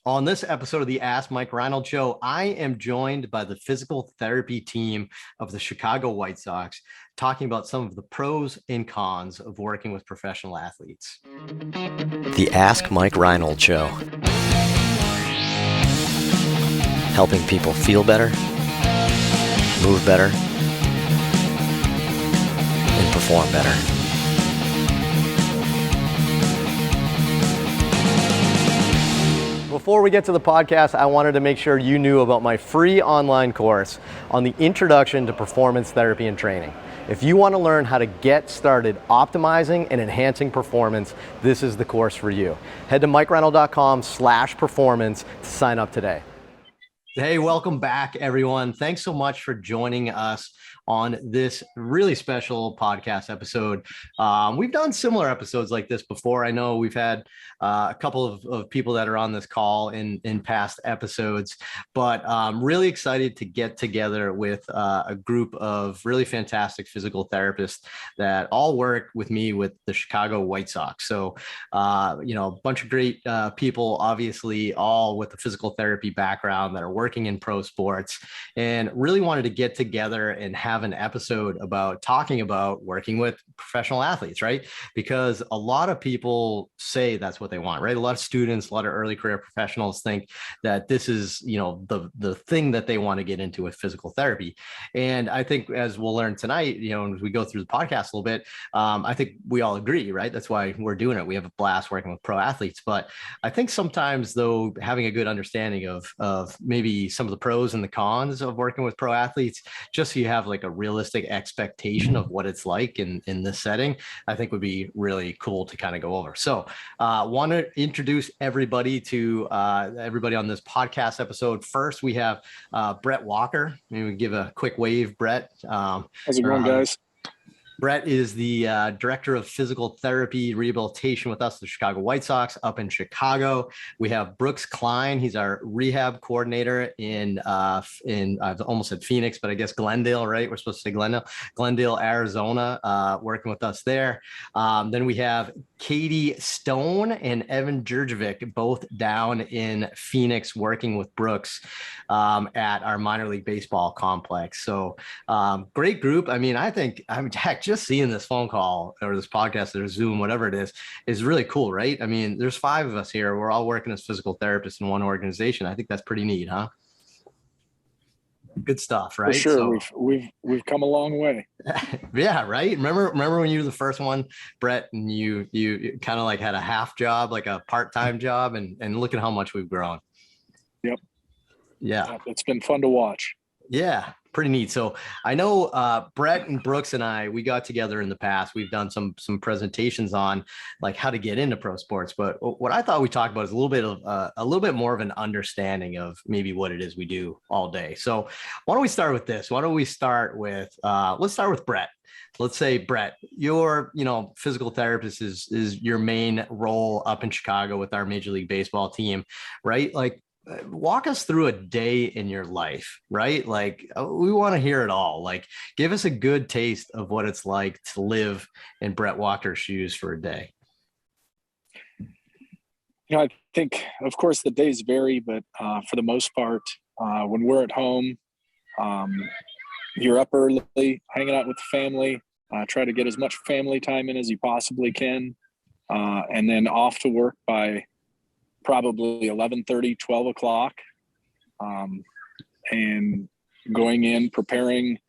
On this episode of the Ask Mike Reinold Show, I am joined by the physical therapy team of the Chicago White Sox, talking about some of the pros and cons of working with professional athletes. The Ask Mike Reinold Show. Helping people feel better, move better, and perform better. Before we get to the podcast, I wanted to make sure you knew about my free online course on the Introduction to Performance Therapy and Training. If you want to learn how to get started optimizing and enhancing performance, this is the course for you. Head to mikereinold.com/performance to sign up today. Hey, welcome back, everyone. Thanks so much for joining us on this really special podcast episode. We've done similar episodes like this before. I know we've had a couple of people that are on this call in past episodes, but I'm really excited to get together with a group of really fantastic physical therapists that all work with me with the Chicago White Sox. So, a bunch of great people, obviously, all with the physical therapy background that are working in pro sports, and really wanted to get together and have an episode about talking about working with professional athletes, right? Because a lot of people say that's what they want, right? A lot of students, a lot of early career professionals think that this is, the thing that they want to get into with physical therapy. And I think, as we'll learn tonight, as we go through the podcast a little bit, I think we all agree, right? That's why we're doing it. We have a blast working with pro athletes. But I think sometimes, though, having a good understanding of maybe some of the pros and the cons of working with pro athletes, just so you have like a realistic expectation of what it's like in this setting, I think would be really cool to kind of go over. So want to introduce everybody to everybody on this podcast episode. First, we have Brett Walker. Maybe we give a quick wave, Brett. How's it going, guys? Brett is the director of physical therapy rehabilitation with us, the Chicago White Sox up in Chicago. We have Brooks Klein. He's our rehab coordinator in I've almost said Phoenix, but I guess Glendale, right? We're supposed to say Glendale, Arizona, working with us there. Then we have Katie Stone and Evan Jurjevic, both down in Phoenix, working with Brooks at our minor league baseball complex. So great group. I mean, heck, just seeing this phone call or this podcast or Zoom, whatever it is really cool, right? I mean, there's 5 of us here. We're all working as physical therapists in one organization. I think that's pretty neat, huh? Good stuff, right? For sure. So, we've come a long way. Yeah, right. Remember when you were the first one, Brett, and you kind of like had a half job, like a part-time job, and look at how much we've grown. Yep. Yeah. It's been fun to watch. Yeah, pretty neat. So I know Brett and Brooks and we got together in the past. We've done some presentations on like how to get into pro sports. But what I thought we talked about is a little bit more of an understanding of maybe what it is we do all day. So why don't we start with this? Why don't we start with let's start with Brett. Let's say, Brett, your physical therapist is your main role up in Chicago with our Major League Baseball team, right? Like, walk us through a day in your life, right? Like, we want to hear it all. Like, give us a good taste of what it's like to live in Brett Walker's shoes for a day. I think, of course, the days vary, but for the most part, when we're at home, you're up early, hanging out with the family, try to get as much family time in as you possibly can, and then off to work by probably 11:30, 12 o'clock, and going in, preparing,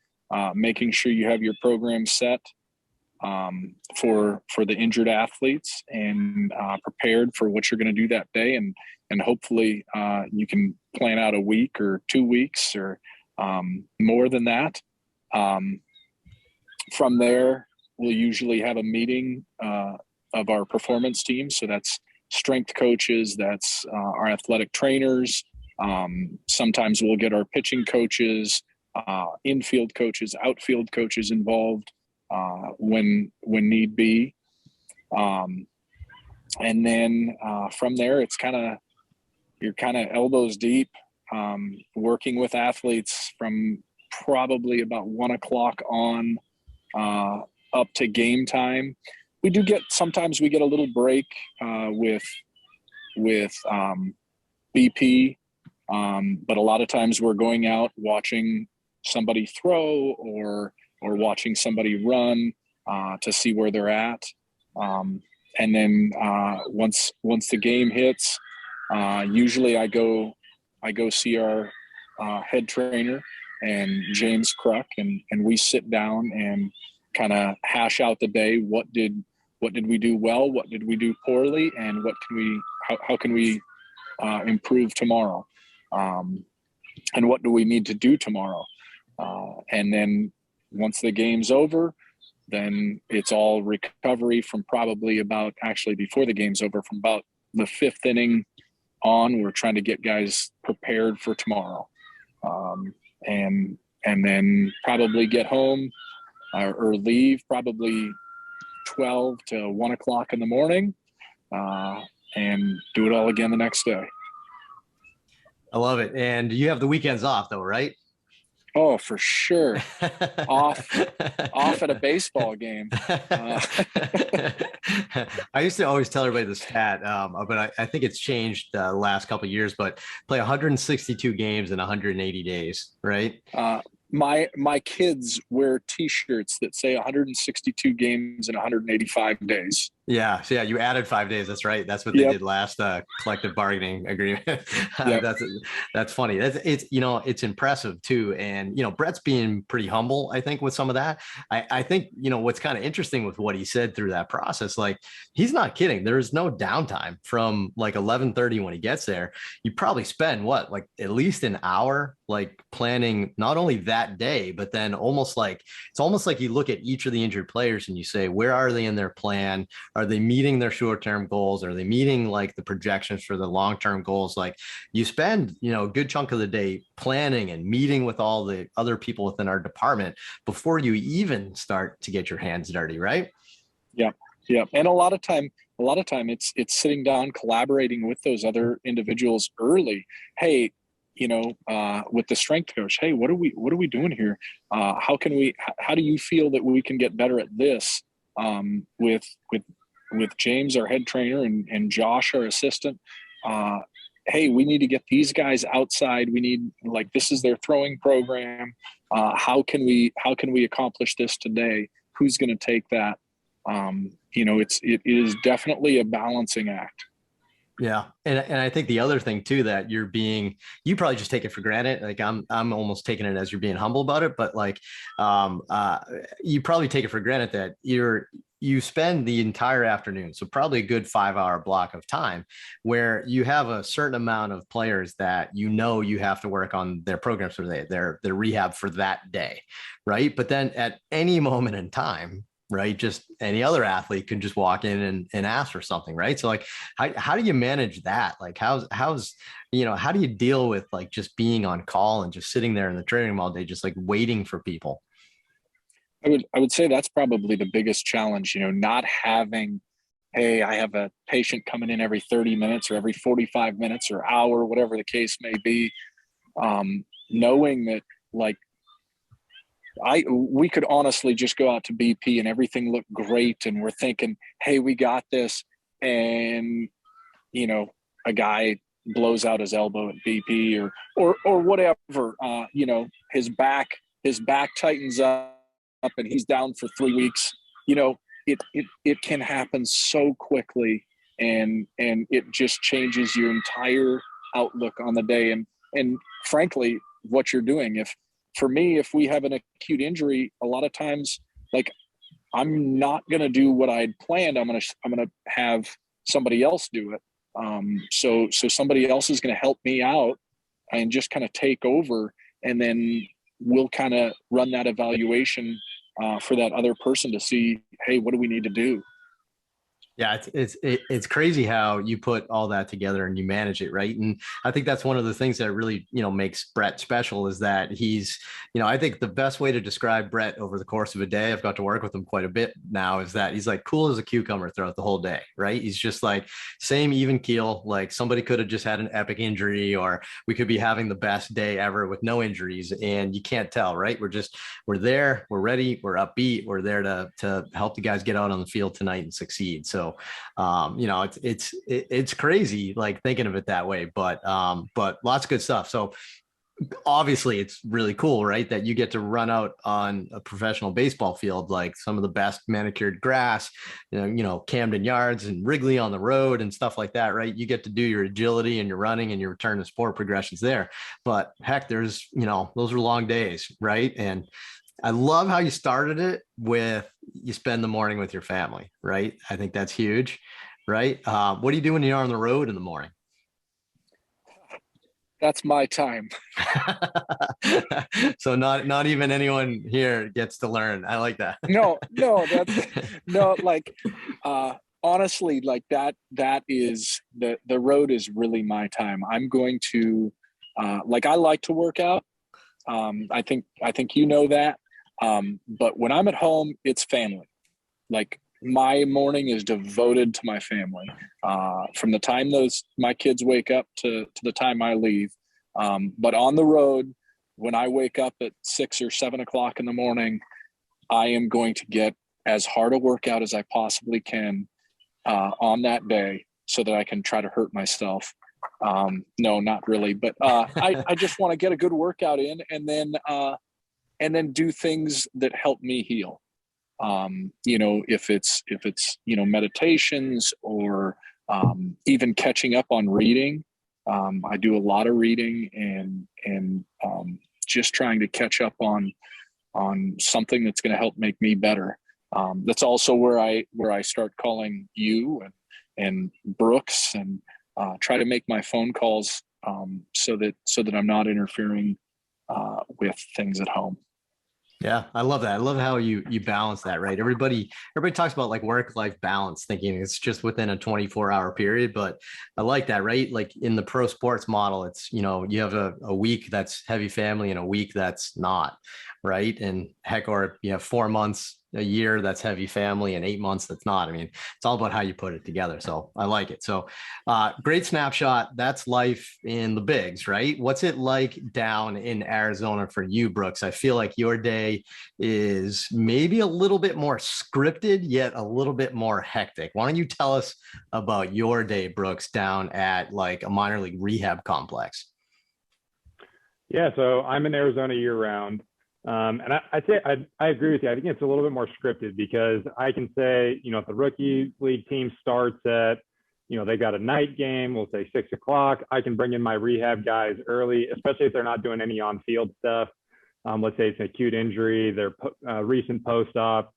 making sure you have your program set for the injured athletes and prepared for what you're going to do that day. And hopefully you can plan out a week or 2 weeks or more than that. From there, we'll usually have a meeting of our performance team. So that's strength coaches, that's our athletic trainers. Sometimes we'll get our pitching coaches, infield coaches, outfield coaches involved when need be. And then from there, you're kind of elbows deep, working with athletes from probably about 1 o'clock on up to game time. Sometimes we get a little break with BP. But a lot of times we're going out watching somebody throw or watching somebody run to see where they're at. And then once the game hits, usually I go see our head trainer and James Cruck, and we sit down and kind of hash out the day. What did we do well? What did we do poorly? And how can we improve tomorrow? And what do we need to do tomorrow? And then once the game's over, then it's all recovery from probably about, actually before the game's over, from about the fifth inning on. We're trying to get guys prepared for tomorrow. And then probably get home or leave probably 12 to 1 o'clock in the morning, and do it all again the next day. I love it. And you have the weekends off though, right? Oh, for sure. off at a baseball game. I used to always tell everybody the stat, but I think it's changed the last couple of years, but play 162 games in 180 days, right? My kids wear T-shirts that say 162 games in 185 days. Yeah. So yeah, you added 5 days. That's right. That's what they did last collective bargaining agreement. That's funny. It's impressive too. And, Brett's being pretty humble, I think, with some of that. I think, what's kind of interesting with what he said through that process, like he's not kidding. There's no downtime from like 11:30 when he gets there. You probably spend like at least an hour, like planning not only that day, but then it's almost like you look at each of the injured players and you say, where are they in their plan? Are they meeting their short-term goals? Are they meeting like the projections for the long-term goals? Like you spend, a good chunk of the day planning and meeting with all the other people within our department before you even start to get your hands dirty, right? Yeah. Yeah. And a lot of time it's sitting down, collaborating with those other individuals early. Hey, with the strength coach, hey, what are we doing here? How do you feel that we can get better at this? With James, our head trainer, and Josh, our assistant, hey, we need to get these guys outside. We need, this is their throwing program. How can we accomplish this today? Who's going to take that? It is definitely a balancing act. Yeah. And I think the other thing too, that you probably just take it for granted. Like I'm almost taking it as you're being humble about it, but you probably take it for granted that you spend the entire afternoon. So probably a good 5-hour block of time where you have a certain amount of players that, you have to work on their programs for their rehab for that day. Right. But then at any moment in time, right, just any other athlete can just walk in and ask for something, right? So how do you manage that? Like how do you deal with like just being on call and just sitting there in the training room all day, just like waiting for people? I would say that's probably the biggest challenge, not having, hey, I have a patient coming in every 30 minutes or every 45 minutes or hour, whatever the case may be. Knowing that we could honestly just go out to BP and everything looked great, and we're thinking, hey, we got this, and a guy blows out his elbow at BP or whatever, his back tightens up and he's down for 3 weeks. It can happen so quickly, and it just changes your entire outlook on the day. And frankly, what you're doing, if we have an acute injury, a lot of times, I'm not going to do what I'd planned. I'm going to have somebody else do it. So somebody else is going to help me out and just kind of take over. And then we'll kind of run that evaluation for that other person to see, hey, what do we need to do? Yeah, it's crazy how you put all that together and you manage it, right? And I think that's one of the things that really, makes Brett special is that he's, I think the best way to describe Brett over the course of a day, I've got to work with him quite a bit now, is that he's like cool as a cucumber throughout the whole day, right? He's just like same even keel, like somebody could have just had an epic injury, or we could be having the best day ever with no injuries, and you can't tell, right? We're there, we're ready, we're upbeat, we're there to help the guys get out on the field tonight and succeed. So So, it's crazy, like thinking of it that way, but lots of good stuff. So obviously it's really cool, right? That you get to run out on a professional baseball field, like some of the best manicured grass, Camden Yards and Wrigley on the road and stuff like that, right? You get to do your agility and your running and your return to sport progressions there. But heck, there's, those are long days, right? And I love how you started it with you spend the morning with your family, right? I think that's huge, right? What do you do when you're on the road in the morning? That's my time. So not even anyone here gets to learn. I like that. No, that's no, like honestly, like that is the road is really my time. I'm going to like I like to work out. I think you know that. But when I'm at home, it's family. Like my morning is devoted to my family. From the time my kids wake up to the time I leave. But on the road, when I wake up at 6 or 7 o'clock in the morning, I am going to get as hard a workout as I possibly can on that day so that I can try to hurt myself. No, not really, but I just want to get a good workout in and then do things that help me heal. If it's meditations or even catching up on reading. I do a lot of reading and just trying to catch up on something that's going to help make me better. That's also where I start calling you and Brooks and try to make my phone calls so that I'm not interfering with things at home. Yeah, I love that. I love how you balance that, right? Everybody talks about like work-life balance, thinking it's just within a 24-hour period, but I like that, right? Like in the pro sports model, it's, you have a week that's heavy family and a week that's not, right? And heck, or you have 4 months a year that's heavy family and 8 months that's not. I mean, it's all about how you put it together. So I like it. So great snapshot. That's life in the bigs, right? What's it like down in Arizona for you, Brooks? I feel like your day is maybe a little bit more scripted, yet a little bit more hectic. Why don't you tell us about your day, Brooks, down at like a minor league rehab complex? Yeah, so I'm in Arizona year round. And I'd say I agree with you. I think it's a little bit more scripted because I can say, if the rookie league team starts at, they got a night game, we'll say 6 o'clock. I can bring in my rehab guys early, especially if they're not doing any on-field stuff. Let's say it's an acute injury, their recent post-op.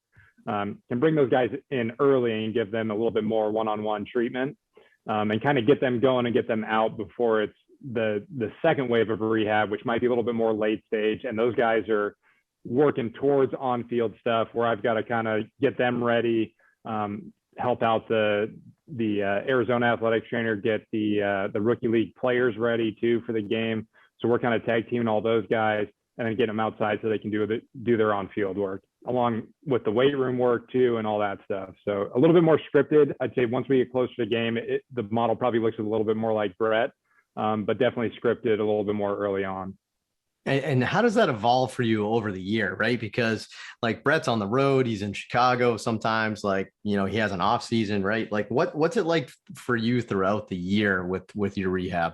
Can bring those guys in early and give them a little bit more one-on-one treatment and kind of get them going and get them out before it's the second wave of rehab, which might be a little bit more late stage, and those guys are working towards on-field stuff where I've got to kind of get them ready, help out the Arizona athletic trainer, get the rookie league players ready too for the game. So we're kind of tag teaming all those guys and then get them outside so they can do their on-field work along with the weight room work too and all that stuff. So a little bit more scripted. I'd say once we get closer to the game, the model probably looks a little bit more like Brett. But definitely scripted a little bit more early on. And how does that evolve for you over the year, right? Because like Brett's on the road, he's in Chicago sometimes, like, he has an off season, right? Like what's it like for you throughout the year with your rehab?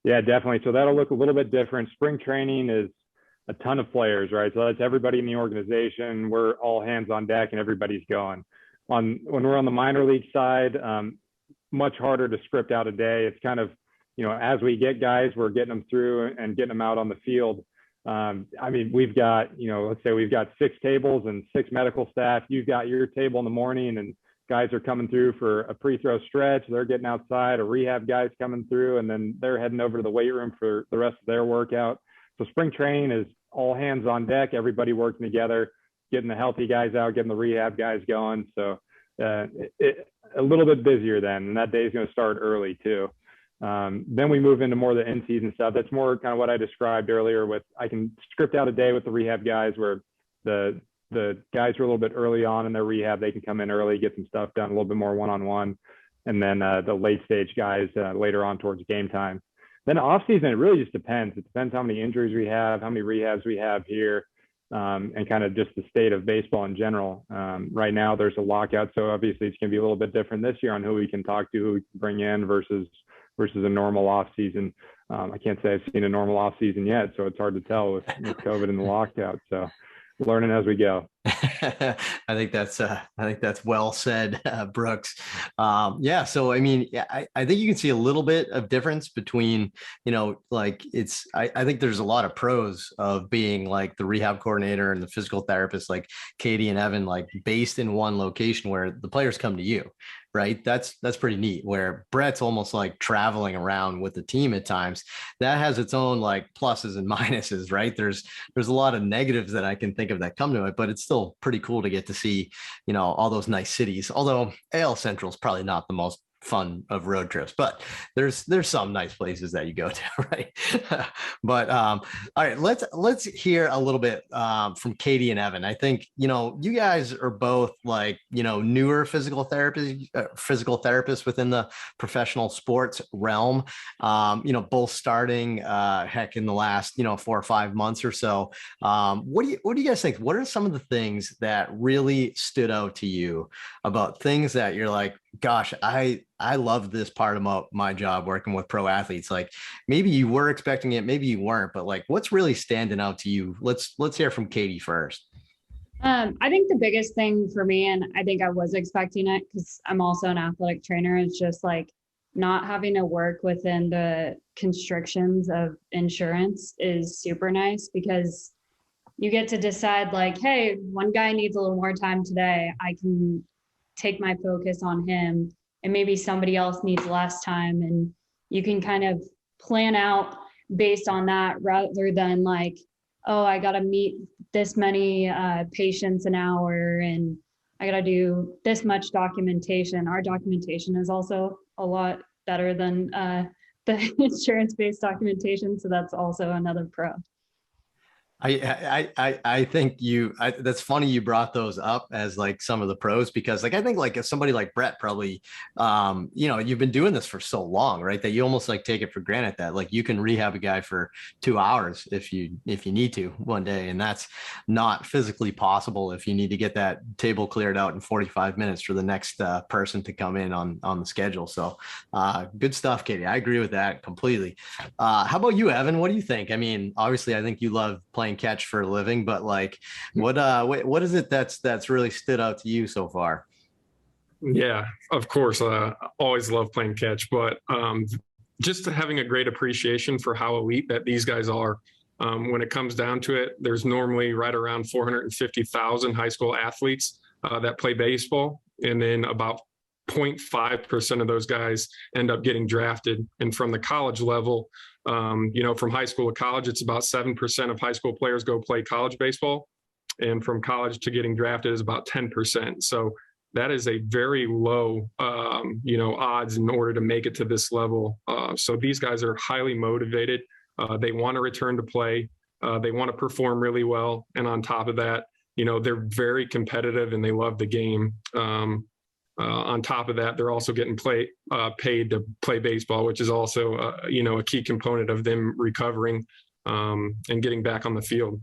Yeah, definitely. So that'll look a little bit different. Spring training is a ton of players, right? So that's everybody in the organization. We're all hands on deck and everybody's going. When we're on the minor league side, much harder to script out a day. It's kind of, as we get guys, we're getting them through and getting them out on the field. We've got, let's say we've got 6 tables and 6 medical staff. You've got your table in the morning and guys are coming through for a pre-throw stretch. They're getting outside, a rehab guy's coming through, and then they're heading over to the weight room for the rest of their workout. So spring training is all hands on deck, everybody working together, getting the healthy guys out, getting the rehab guys going. So a little bit busier then, and that day is going to start early too. Then we move into more of the in-season stuff. That's more kind of what I described earlier with, I can script out a day with the rehab guys where the guys are a little bit early on in their rehab. They can come in early, get some stuff done, a little bit more one-on-one. And then the late stage guys later on towards game time. Then off season, it really just depends. It depends how many injuries we have, how many rehabs we have here. and kind of just the state of baseball in general. Right now there's a lockout, so obviously it's going to be a little bit different this year on who we can talk to, who we can bring in versus a normal off season. I can't say I've seen a normal off season yet, so it's hard to tell with COVID and the lockout. So learning as we go. I think that's well said, Brooks. Yeah. So, I mean, I think you can see a little bit of difference between, like I think there's a lot of pros of being like the rehab coordinator and the physical therapist, like Katie and Evan, like based in one location where the players come to you. Right. That's pretty neat, where Brett's almost like traveling around with the team at times. That has its own like pluses and minuses, right? There's a lot of negatives that I can think of that come to it, but it's still pretty cool to get to see, all those nice cities. Although AL Central is probably not the most fun of road trips, but there's some nice places that you go to, right? But all right, let's hear a little bit from Katie and Evan. I think you guys are both like newer physical therapists within the professional sports realm. Both starting heck in the last 4 or 5 months or so. What do you guys think? What are some of the things that really stood out to you about things that you're like, gosh, I love this part of my job working with pro athletes? Like maybe you were expecting it, maybe you weren't, but like what's really standing out to you? Let's hear from Katie first. I think the biggest thing for me, and I think I was expecting it because I'm also an athletic trainer, is just like not having to work within the constrictions of insurance is super nice, because you get to decide like, hey, one guy needs a little more time today. I can take my focus on him, and maybe somebody else needs less time, and you can kind of plan out based on that rather than like, oh, I got to meet this many patients an hour and I got to do this much documentation. Our documentation is also a lot better than the insurance-based documentation, so that's also another pro. I think that's funny you brought those up as like some of the pros, because like I think like if somebody like Brett probably you've been doing this for so long, right, that you almost like take it for granted that like you can rehab a guy for 2 hours if you need to one day, and that's not physically possible if you need to get that table cleared out in 45 minutes for the next person to come in on the schedule. So good stuff, Katie. I agree with that completely. How about you, Evan? What do you think? I mean, obviously I think you love playing catch for a living, but like what is it that's really stood out to you so far? Yeah, of course. Always love playing catch, but just having a great appreciation for how elite that these guys are. When it comes down to it, there's normally right around 450,000 high school athletes that play baseball, and then about 0.5% of those guys end up getting drafted. And from the college level, from high school to college, it's about 7% of high school players go play college baseball. And from college to getting drafted is about 10%. So that is a very low, odds in order to make it to this level. So these guys are highly motivated. They want to return to play. They want to perform really well. And on top of that, they're very competitive and they love the game. On top of that, they're also getting paid to play baseball, which is also, a key component of them recovering and getting back on the field.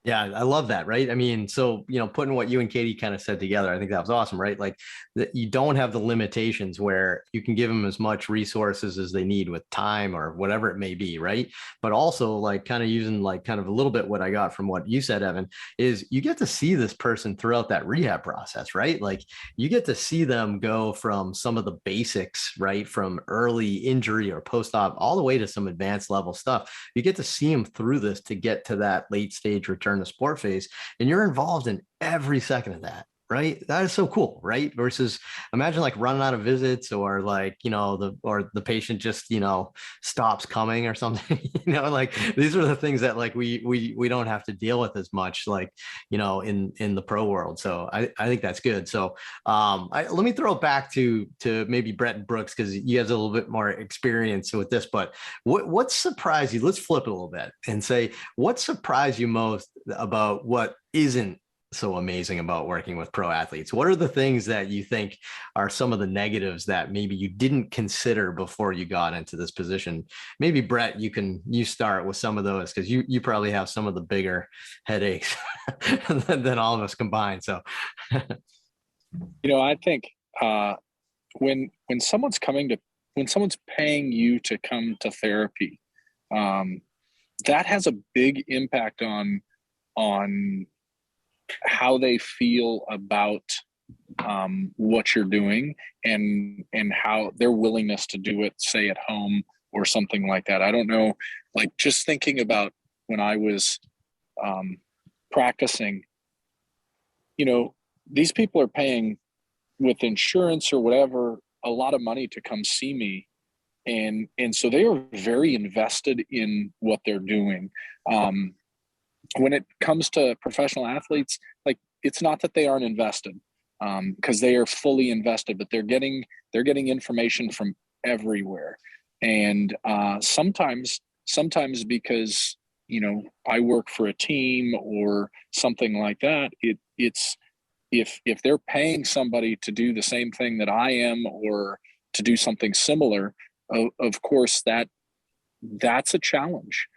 Yeah, I love that. Right. I mean, so, putting what you and Katie kind of said together, I think that was awesome, right? Like that you don't have the limitations where you can give them as much resources as they need with time or whatever it may be. Right. But also like kind of using like kind of a little bit what I got from what you said, Evan, is you get to see this person throughout that rehab process, right? Like you get to see them go from some of the basics, right? From early injury or post-op all the way to some advanced level stuff. You get to see them through this to get to that late stage return to sport phase, and you're involved in every second of that, right? That is so cool, right? Versus imagine like running out of visits or like the patient just stops coming or something. Like these are the things that like we don't have to deal with as much like in the pro world. So I think that's good. So let me throw it back to maybe Brett and Brooks, because you guys have a little bit more experience with this, but what surprised you? Let's flip it a little bit and say what surprised you most about what isn't so amazing about working with pro athletes? What are the things that you think are some of the negatives that maybe you didn't consider before you got into this position? Maybe Brett, you start with some of those, because you probably have some of the bigger headaches than all of us combined. So I think when someone's paying you to come to therapy, that has a big impact on how they feel about what you're doing, and how their willingness to do it, say at home or something like that. I don't know, like just thinking about when I was practicing, these people are paying with insurance or whatever a lot of money to come see me, and so they are very invested in what they're doing. When it comes to professional athletes, like, it's not that they aren't invested, because they are fully invested, but they're getting information from everywhere. And sometimes because I work for a team or something like that, it's if they're paying somebody to do the same thing that I am, or to do something similar, of course that's a challenge.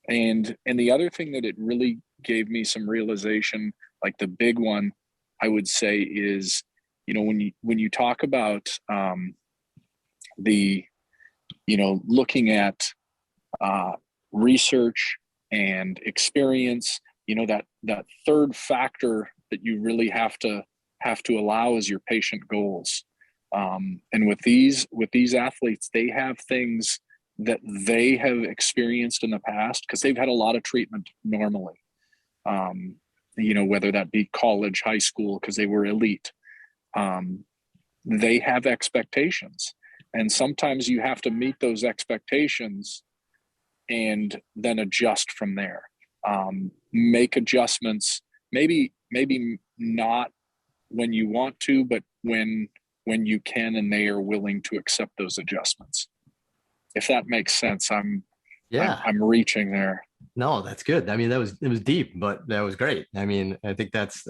And the other thing that it really gave me some realization, like the big one, I would say, is, when you talk about the looking at research and experience, that third factor that you really have to allow is your patient goals. And with these athletes, they have things that they have experienced in the past, because they've had a lot of treatment normally, whether that be college, high school, because they were elite. They have expectations, and sometimes you have to meet those expectations and then adjust from there. Make adjustments, maybe not when you want to, but when you can and they are willing to accept those adjustments. If that makes sense. I'm reaching there. no, that's good. I mean, it was deep, but that was great. I mean, I think that's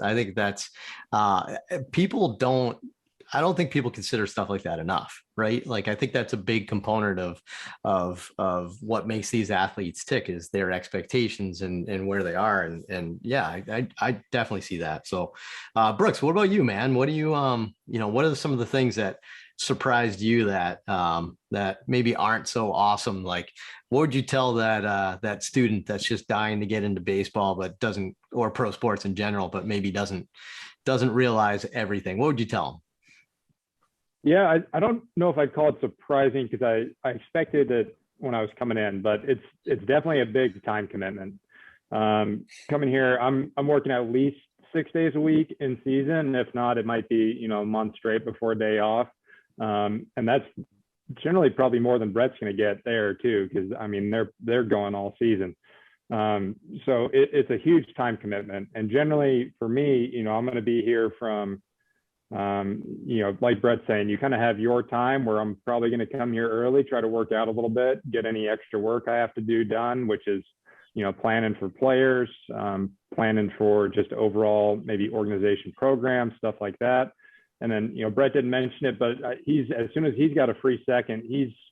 people don't, I don't think people consider stuff like that enough, right? Like, I think that's a big component of what makes these athletes tick, is their expectations and where they are. And yeah, I definitely see that. So, Brooks, what about you, man? What do you, what are some of the things that surprised you that that maybe aren't so awesome? Like, what would you tell that student that's just dying to get into baseball, but doesn't, or pro sports in general, but maybe doesn't realize everything? What would you tell them? Yeah, I don't know if I'd call it surprising, because I expected it when I was coming in, but it's definitely a big time commitment. Coming here, I'm working at least 6 days a week in season. If not, it might be a month straight before a day off, and that's generally probably more than Brett's going to get there too, because I mean they're going all season. So it's a huge time commitment, and generally for me, I'm going to be here from like Brett's saying, you kind of have your time where I'm probably going to come here early, try to work out a little bit, get any extra work I have to do done, which is, planning for players, planning for just overall maybe organization programs, stuff like that. And then, Brett didn't mention it, but as soon as he's got a free second,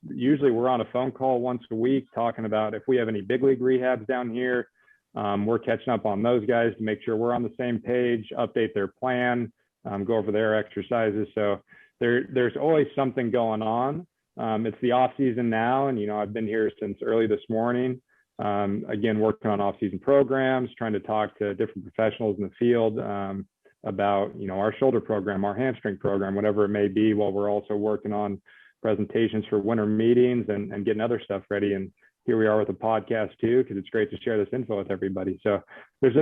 we're on a phone call once a week talking about if we have any big league rehabs down here. We're catching up on those guys to make sure we're on the same page, update their plan, go over their exercises. So there's always something going on. It's the off season now, and I've been here since early this morning. Again, working on off season programs, trying to talk to different professionals in the field about our shoulder program, our hamstring program, whatever it may be, while we're also working on presentations for winter meetings and getting other stuff ready. And here we are with a podcast too, because it's great to share this info with everybody. So there's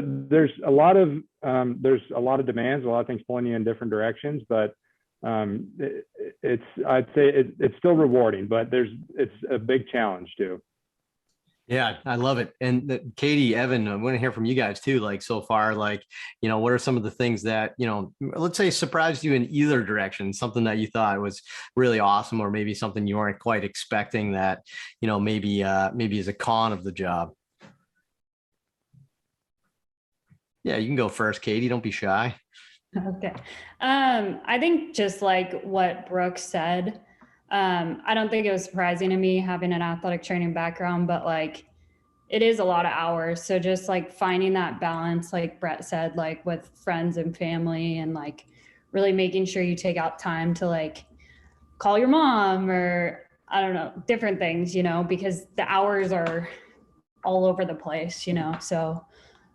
a lot of demands, a lot of things pulling you in different directions, but I'd say it's still rewarding, but it's a big challenge too. Yeah, I love it. And Katie, Evan, I want to hear from you guys too. Like, so far, like, what are some of the things that, let's say surprised you in either direction, something that you thought was really awesome, or maybe something you weren't quite expecting that, maybe is a con of the job? Yeah, you can go first, Katie. Don't be shy. Okay. I think just like what Brooke said, I don't think it was surprising to me having an athletic training background, but like it is a lot of hours. So just like finding that balance, like Brett said, like with friends and family, and like really making sure you take out time to like call your mom, or I don't know, different things, because the hours are all over the place, so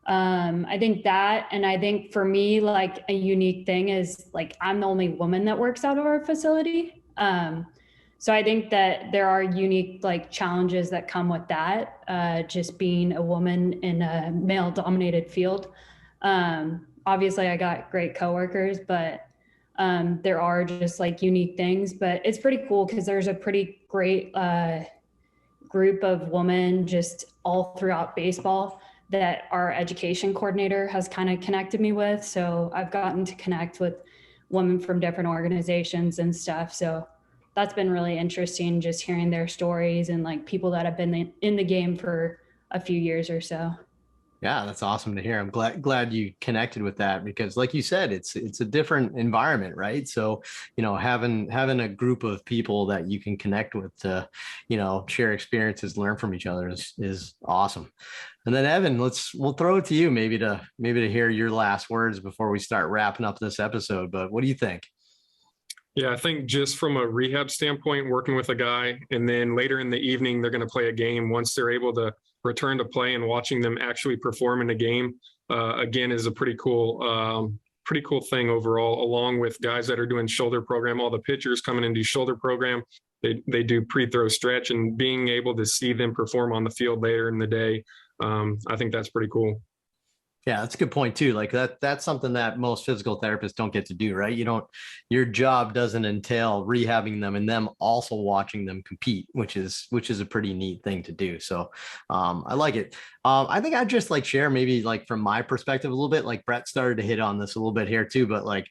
I think that, and I think for me, like a unique thing is like I'm the only woman that works out of our facility. So I think that there are unique like challenges that come with that, just being a woman in a male dominated field. Obviously I got great coworkers, but there are just like unique things, but it's pretty cool because there's a pretty great group of women just all throughout baseball that our education coordinator has kind of connected me with. So I've gotten to connect with women from different organizations and stuff. So that's been really interesting, just hearing their stories and like people that have been in the game for a few years or so. Yeah, that's awesome to hear. I'm glad you connected with that because, like you said, it's a different environment, right? So, having a group of people that you can connect with to, share experiences, learn from each other is awesome. And then Evan, we'll throw it to you maybe to hear your last words before we start wrapping up this episode. But what do you think? Yeah, I think just from a rehab standpoint, working with a guy, and then later in the evening, they're going to play a game. Once they're able to return to play and watching them actually perform in a game, again, is a pretty cool thing overall. Along with guys that are doing shoulder program, all the pitchers coming and do shoulder program. They do pre-throw stretch, and being able to see them perform on the field later in the day, I think that's pretty cool. Yeah, that's a good point too. Like that's something that most physical therapists don't get to do, right? Your job doesn't entail rehabbing them and them also watching them compete, which is a pretty neat thing to do. So I like it. I think I'd just like share maybe like from my perspective a little bit, like Brett started to hit on this a little bit here too, but like,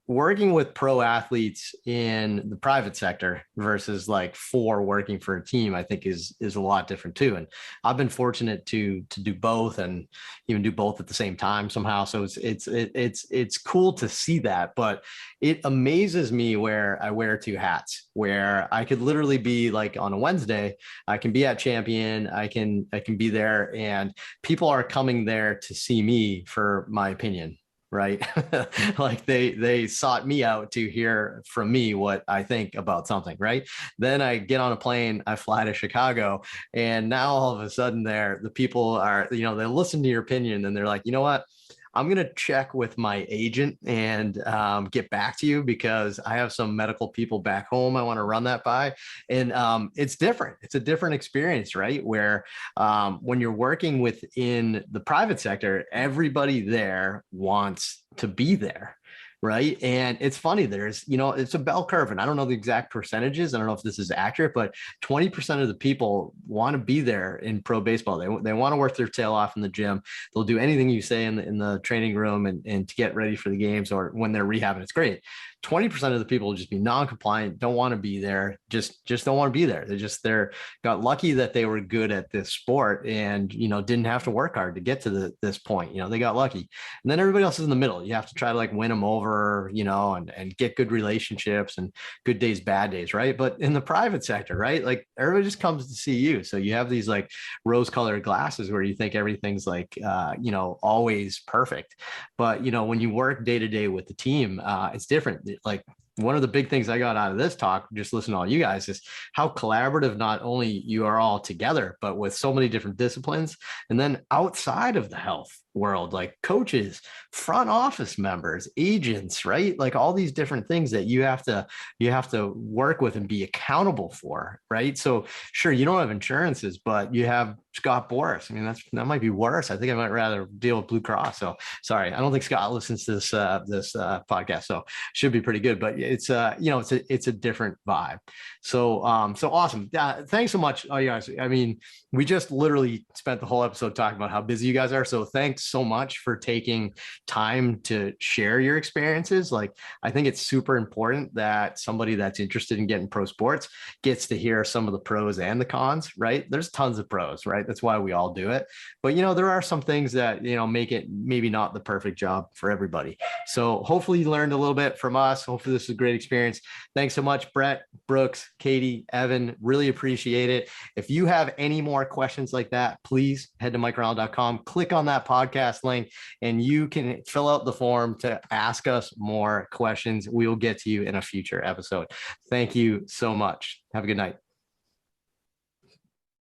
working with pro athletes in the private sector versus like working for a team, I think is a lot different too. And I've been fortunate to do both and even do both at the same time somehow. So it's cool to see that, but it amazes me where I wear two hats, where I could literally be like on a Wednesday, I can be at Champion, I can be there, and people are coming there to see me for my opinion, right? Like they sought me out to hear from me what I think about something, right? Then I get on a plane, I fly to Chicago, and now all of a sudden the people are, they listen to your opinion and they're like, you know what? I'm going to check with my agent and get back to you because I have some medical people back home I want to run that by. And it's different. It's a different experience, right? Where when you're working within the private sector, everybody there wants to be there. Right. And it's funny, it's a bell curve, and I don't know the exact percentages. I don't know if this is accurate, but 20% of the people want to be there in pro baseball. They want to work their tail off in the gym. They'll do anything you say in the training room and to get ready for the games or when they're rehabbing. It's great. 20% of the people will just be non-compliant, don't want to be there, just don't want to be there. They're got lucky that they were good at this sport and, didn't have to work hard to get to this point. They got lucky. And then everybody else is in the middle. You have to try to like win them over, and get good relationships and good days, bad days, right? But in the private sector, right? Like everybody just comes to see you. So you have these like rose-colored glasses where you think everything's like, always perfect. But, when you work day to day with the team, it's different. Like one of the big things I got out of this talk, just listen to all you guys, is how collaborative not only you are all together, but with so many different disciplines. And then outside of the health world, like coaches, front office members, agents, right? Like all these different things that you have to work with and be accountable for, right? So sure, you don't have insurances, but you have Scott Boris. I mean, that might be worse. I think I might rather deal with Blue Cross. So sorry, I don't think Scott listens to this podcast, so should be pretty good. But it's it's a different vibe. So so awesome. Thanks so much, you guys. I mean, we just literally spent the whole episode talking about how busy you guys are. So thanks so much for taking time to share your experiences. Like, I think it's super important that somebody that's interested in getting pro sports gets to hear some of the pros and the cons, right? There's tons of pros, right? That's why we all do it. But, there are some things that, make it maybe not the perfect job for everybody. So hopefully you learned a little bit from us. Hopefully this was a great experience. Thanks so much, Brett, Brooks, Katie, Evan. Really appreciate it. If you have any more questions like that, please head to MikeReinold.com, click on that podcast link, and you can fill out the form to ask us more questions. We will get to you in a future episode. Thank you so much. Have a good night.